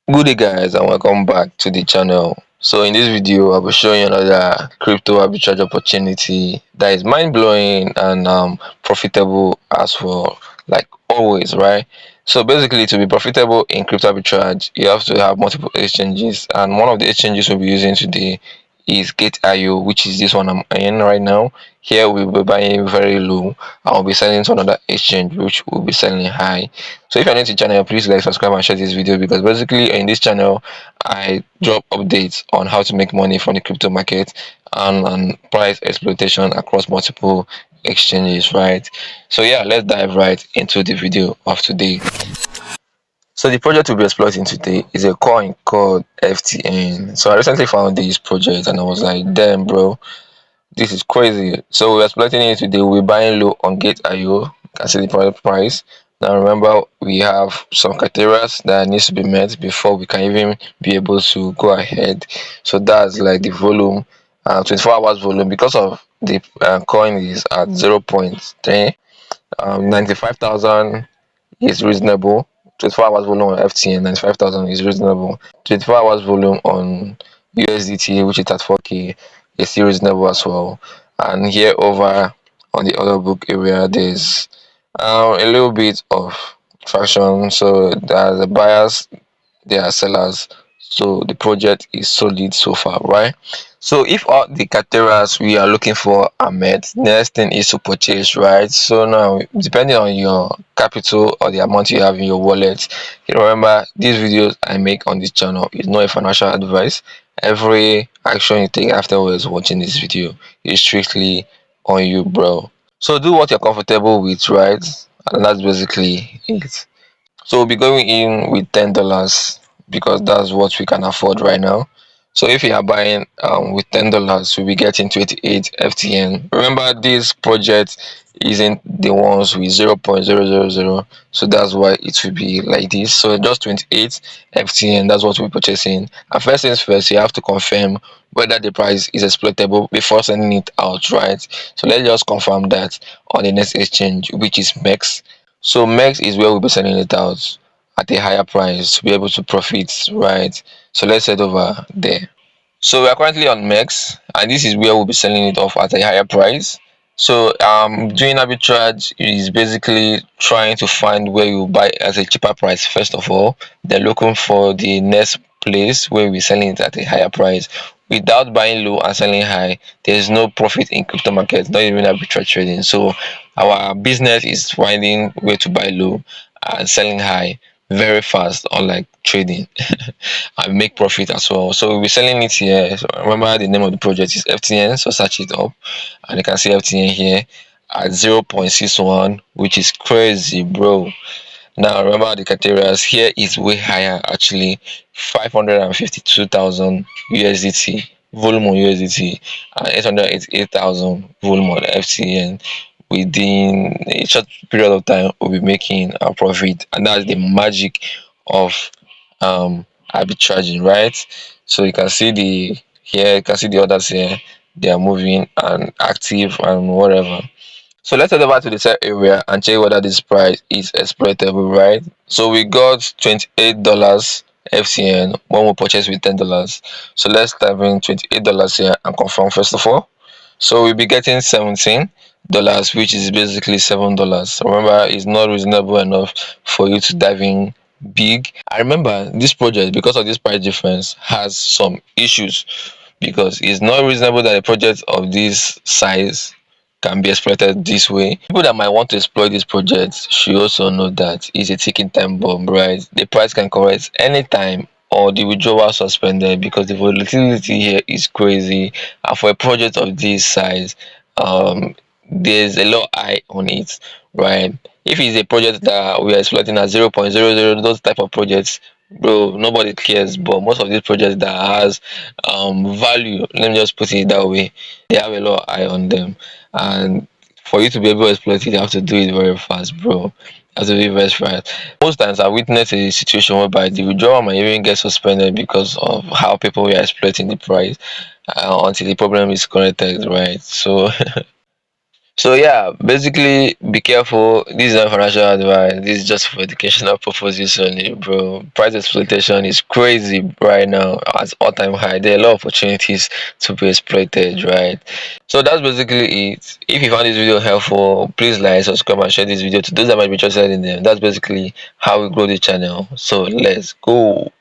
Good day guys and welcome back to the channel. So in this video I'll be showing you another crypto arbitrage opportunity that is mind-blowing and profitable as well, like always, right? So basically, to be profitable in crypto arbitrage you have to have multiple exchanges, and one of the exchanges we'll be using today is Gate.io, which is this one I'm in right now. Here we'll be buying very low and we'll be selling to another exchange which will be selling high. So if you're new to the channel, please like, subscribe and share this video, because basically in this channel I drop updates on how to make money from the crypto market and price exploitation across multiple exchanges, right? So yeah, let's dive right into the video of today. So the project we'll be exploiting today is a coin called FTN. So I recently found this project and I was like, damn bro, this is crazy. So we're exploiting it today. We're buying low on Gate.io. You can see the product price. Now remember, we have some criteria that needs to be met before we can even be able to go ahead. So that's like the volume, 24 hours volume. Because of the coin is at 0.3, 95,000 is reasonable. 24 hours volume on FTN, 95,000 is reasonable. 24 hours volume on USDT, which is at 4K, is still reasonable as well. And here over on the other book area, there's a little bit of traction. So there's the buyers, there are sellers. So the project is solid so far, right? So if all the criteria we are looking for are met, next thing is to purchase, right? So now, depending on your capital or the amount you have in your wallet, you remember these videos I make on this channel is not a financial advice. Every action you take afterwards watching this video is strictly on you, bro. So do what you're comfortable with, right? And that's basically it. So we'll be going in with $10 because that's what we can afford right now. So if you are buying with $10, we'll be getting 28 FTN. Remember, this project isn't the ones with 0.000, so that's why it will be like this. So just 28 FTN, that's what we're purchasing. And first things first, you have to confirm whether the price is exploitable before sending it out, right? So let's just confirm that on the next exchange, which is MEX. So MEX is where we'll be selling it out at a higher price to be able to profit, right? So let's head over there. So we are currently on MEX, and this is where we'll be selling it off at a higher price. So doing arbitrage is basically trying to find where you buy at a cheaper price first of all, then looking for the next place where we're selling it at a higher price. Without buying low and selling high, there's no profit in crypto markets, not even arbitrage trading. So our business is finding where to buy low and selling high very fast, unlike trading. And make profit as well. So we'll be selling it here. So remember, the name of the project is FTN, so search it up and you can see FTN here at 0.61, which is crazy, bro. Now remember, the criteria here is way higher, actually 552,000 USDT volume on USDT and 888,000 volume on FTN. Within a short period of time we'll be making a profit, and that's the magic of um arbitraging, right? So you can see the here, you can see the others here, they are moving and active and whatever. So let's head over to the side area and check whether this price is exploitable, right? So we got $28 FCN when we purchase with $10. So let's type in $28 here and confirm first of all. So we'll be getting $17, which is basically $7. Remember, it's not reasonable enough for you to dive in big. I remember this project, because of this price difference, has some issues, because it's not reasonable that a project of this size can be exploited this way. People that might want to exploit this project should also know that it's a ticking time bomb, right? The price can correct anytime or the withdrawal suspended, because the volatility here is crazy. And for a project of this size, there's a lot eye on it, right? If it's a project that we are exploiting at 0.00, those type of projects, bro, nobody cares. But most of these projects that has value, let me just put it that way, they have a lot of eye on them. And for you to be able to exploit it, you have to do it very fast, bro. You have to be very fast. Most times I witness a situation whereby the withdrawal might even get suspended because of how people were exploiting the price, until the problem is corrected, right? So So yeah, basically be careful. This is not financial advice. This is just for educational purposes only, bro. Price exploitation is crazy right now at all time high. There are a lot of opportunities to be exploited, right? So that's basically it. If you found this video helpful, please like, subscribe, and share this video to those that might be interested in them. That's basically how we grow the channel. So let's go.